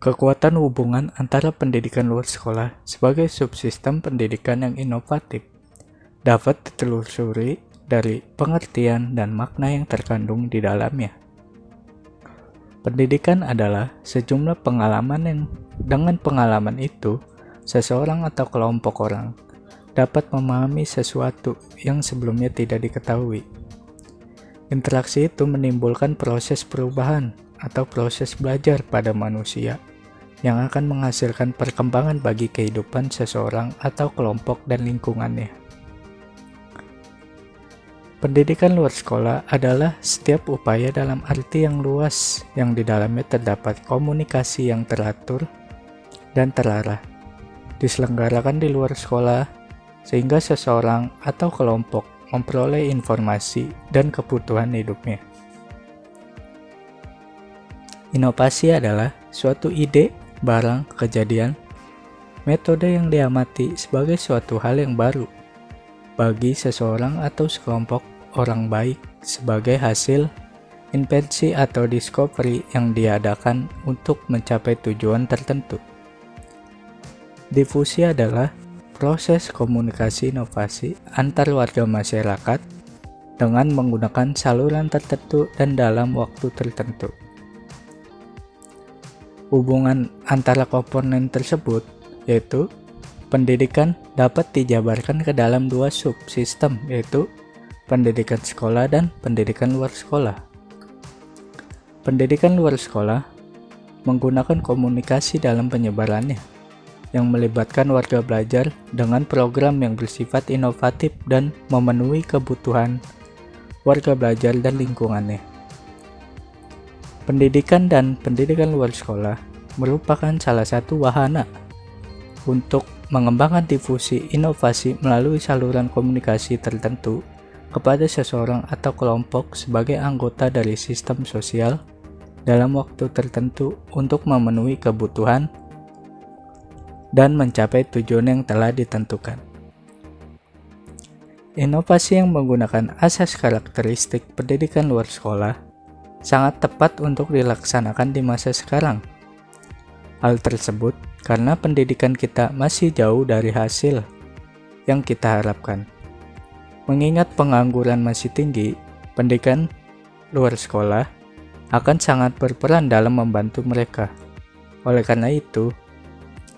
Kekuatan hubungan antara pendidikan luar sekolah sebagai subsistem pendidikan yang inovatif dapat ditelusuri dari pengertian dan makna yang terkandung di dalamnya. Pendidikan adalah sejumlah pengalaman yang dengan pengalaman itu, seseorang atau kelompok orang dapat memahami sesuatu yang sebelumnya tidak diketahui. Interaksi itu menimbulkan proses perubahan atau proses belajar pada manusia yang akan menghasilkan perkembangan bagi kehidupan seseorang atau kelompok dan lingkungannya. Pendidikan luar sekolah adalah setiap upaya dalam arti yang luas yang di dalamnya terdapat komunikasi yang teratur dan terarah, diselenggarakan di luar sekolah sehingga seseorang atau kelompok memperoleh informasi dan kebutuhan hidupnya. Inovasi adalah suatu ide, barang, kejadian, metode yang diamati sebagai suatu hal yang baru bagi seseorang atau sekelompok orang baik sebagai hasil invensi atau discovery yang diadakan untuk mencapai tujuan tertentu. Difusi adalah proses komunikasi inovasi antar warga masyarakat dengan menggunakan saluran tertentu dan dalam waktu tertentu. Hubungan antara komponen tersebut, yaitu pendidikan, dapat dijabarkan ke dalam dua subsistem, yaitu pendidikan sekolah dan pendidikan luar sekolah. Pendidikan luar sekolah menggunakan komunikasi dalam penyebarannya, yang melibatkan warga belajar dengan program yang bersifat inovatif dan memenuhi kebutuhan warga belajar dan lingkungannya. Pendidikan dan pendidikan luar sekolah merupakan salah satu wahana untuk mengembangkan difusi inovasi melalui saluran komunikasi tertentu kepada seseorang atau kelompok sebagai anggota dari sistem sosial dalam waktu tertentu untuk memenuhi kebutuhan dan mencapai tujuan yang telah ditentukan. Inovasi yang menggunakan asas karakteristik pendidikan luar sekolah sangat tepat untuk dilaksanakan di masa sekarang. Hal tersebut karena pendidikan kita masih jauh dari hasil yang kita harapkan. Mengingat pengangguran masih tinggi, pendidikan luar sekolah akan sangat berperan dalam membantu mereka. Oleh karena itu,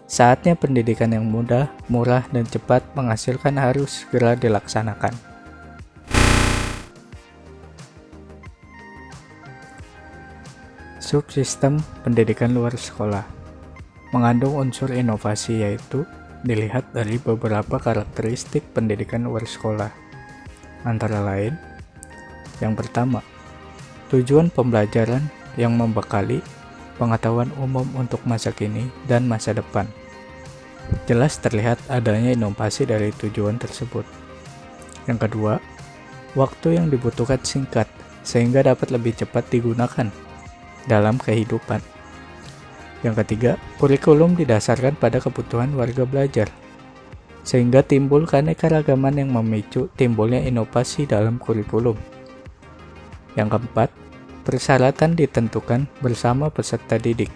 saatnya pendidikan yang mudah, murah, dan cepat menghasilkan harus segera dilaksanakan. Subsistem pendidikan luar sekolah mengandung unsur inovasi, yaitu dilihat dari beberapa karakteristik pendidikan luar sekolah. Antara lain, yang pertama, tujuan pembelajaran yang membekali pengetahuan umum untuk masa kini dan masa depan. Jelas terlihat adanya inovasi dari tujuan tersebut. Yang kedua, waktu yang dibutuhkan singkat sehingga dapat lebih cepat digunakan dalam kehidupan. Yang ketiga, kurikulum didasarkan pada kebutuhan warga belajar sehingga timbul keanekaragaman yang memicu timbulnya inovasi dalam kurikulum. Yang keempat, persyaratan ditentukan bersama peserta didik,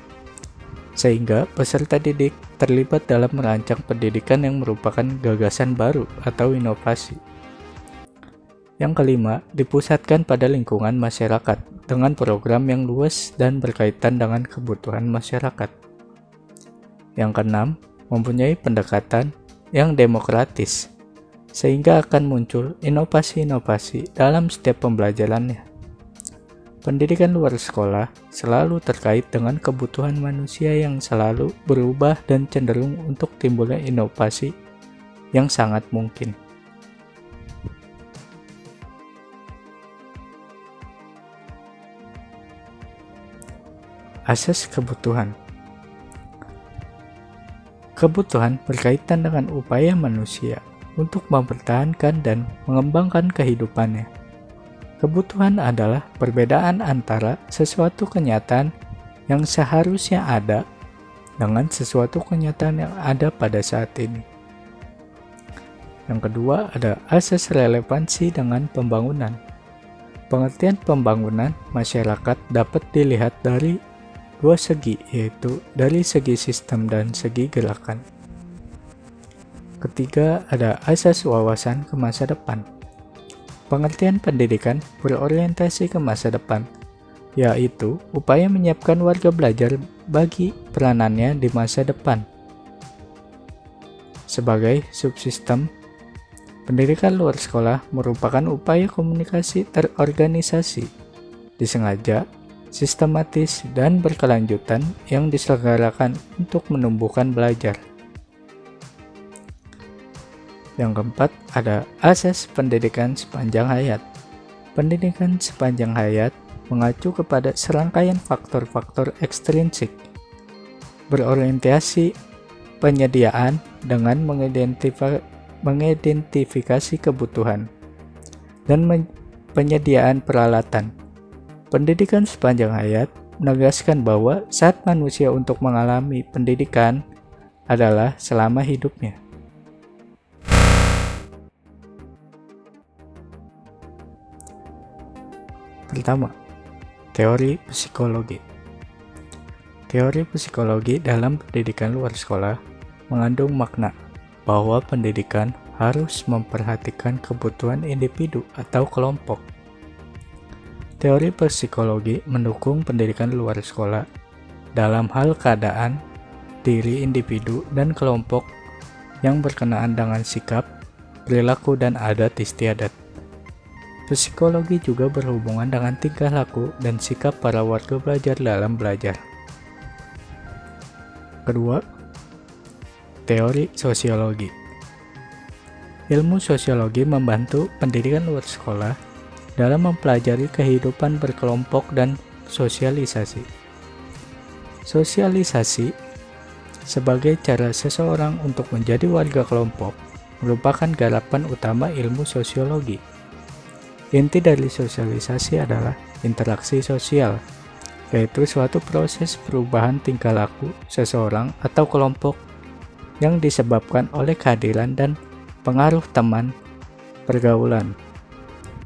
sehingga peserta didik terlibat dalam merancang pendidikan yang merupakan gagasan baru atau inovasi. Yang kelima, dipusatkan pada lingkungan masyarakat dengan program yang luas dan berkaitan dengan kebutuhan masyarakat. Yang keenam, mempunyai pendekatan yang demokratis, sehingga akan muncul inovasi-inovasi dalam setiap pembelajarannya. Pendidikan luar sekolah selalu terkait dengan kebutuhan manusia yang selalu berubah dan cenderung untuk timbulnya inovasi yang sangat mungkin. Asas kebutuhan. Kebutuhan berkaitan dengan upaya manusia untuk mempertahankan dan mengembangkan kehidupannya. Kebutuhan adalah perbedaan antara sesuatu kenyataan yang seharusnya ada dengan sesuatu kenyataan yang ada pada saat ini. Yang kedua ada asas relevansi dengan pembangunan. Pengertian pembangunan masyarakat dapat dilihat dari dua segi, yaitu dari segi sistem dan segi gerakan. Ketiga, ada asas wawasan ke masa depan. Pengertian pendidikan berorientasi ke masa depan, yaitu upaya menyiapkan warga belajar bagi peranannya di masa depan. Sebagai subsistem, pendidikan luar sekolah merupakan upaya komunikasi terorganisasi, disengaja, sistematis, dan berkelanjutan yang diselenggarakan untuk menumbuhkan belajar. Yang keempat, ada asas pendidikan sepanjang hayat. Pendidikan sepanjang hayat mengacu kepada serangkaian faktor-faktor ekstrinsik, berorientasi penyediaan dengan mengidentifikasi kebutuhan, dan penyediaan peralatan. Pendidikan sepanjang hayat menegaskan bahwa saat manusia untuk mengalami pendidikan adalah selama hidupnya. Pertama, teori psikologi. Teori psikologi dalam pendidikan luar sekolah mengandung makna bahwa pendidikan harus memperhatikan kebutuhan individu atau kelompok. Teori psikologi mendukung pendidikan luar sekolah dalam hal keadaan diri individu dan kelompok yang berkenaan dengan sikap, perilaku, dan adat istiadat. Psikologi juga berhubungan dengan tingkah laku dan sikap para warga belajar dalam belajar. Kedua, teori sosiologi. Ilmu sosiologi membantu pendidikan luar sekolah dalam mempelajari kehidupan berkelompok dan sosialisasi. Sosialisasi sebagai cara seseorang untuk menjadi warga kelompok merupakan garapan utama ilmu sosiologi. Inti dari sosialisasi adalah interaksi sosial, yaitu suatu proses perubahan tingkah laku seseorang atau kelompok yang disebabkan oleh kehadiran dan pengaruh teman, pergaulan,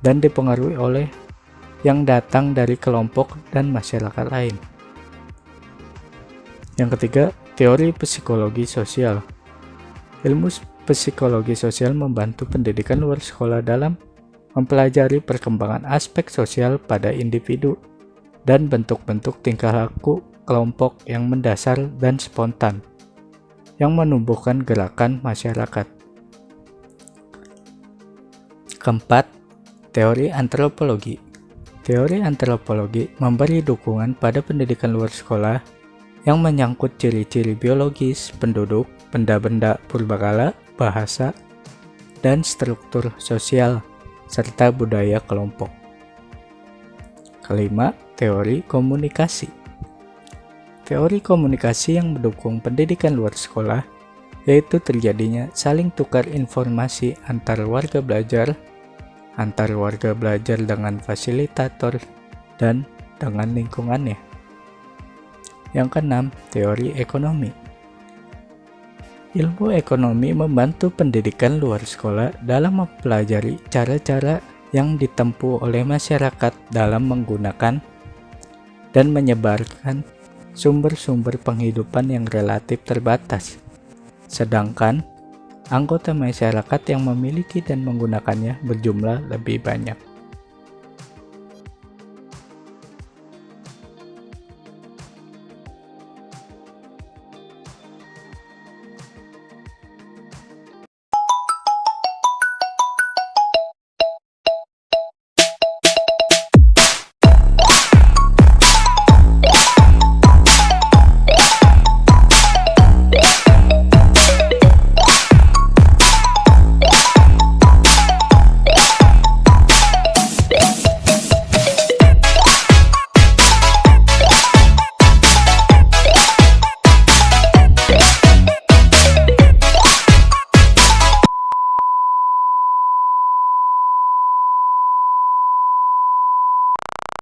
dan dipengaruhi oleh yang datang dari kelompok dan masyarakat lain. Yang ketiga, teori psikologi sosial. Ilmu psikologi sosial membantu pendidikan luar sekolah dalam mempelajari perkembangan aspek sosial pada individu dan bentuk-bentuk tingkah laku kelompok yang mendasar dan spontan, yang menumbuhkan gerakan masyarakat. Keempat, teori antropologi. Teori antropologi memberi dukungan pada pendidikan luar sekolah yang menyangkut ciri-ciri biologis penduduk, benda-benda purbakala, bahasa, dan struktur sosial, serta budaya kelompok. Kelima, teori komunikasi. Teori komunikasi yang mendukung pendidikan luar sekolah yaitu terjadinya saling tukar informasi antar warga belajar dengan fasilitator, dan dengan lingkungannya. Yang keenam, teori ekonomi. Ilmu ekonomi membantu pendidikan luar sekolah dalam mempelajari cara-cara yang ditempuh oleh masyarakat dalam menggunakan dan menyebarkan sumber-sumber penghidupan yang relatif terbatas, sedangkan anggota masyarakat yang memiliki dan menggunakannya berjumlah lebih banyak.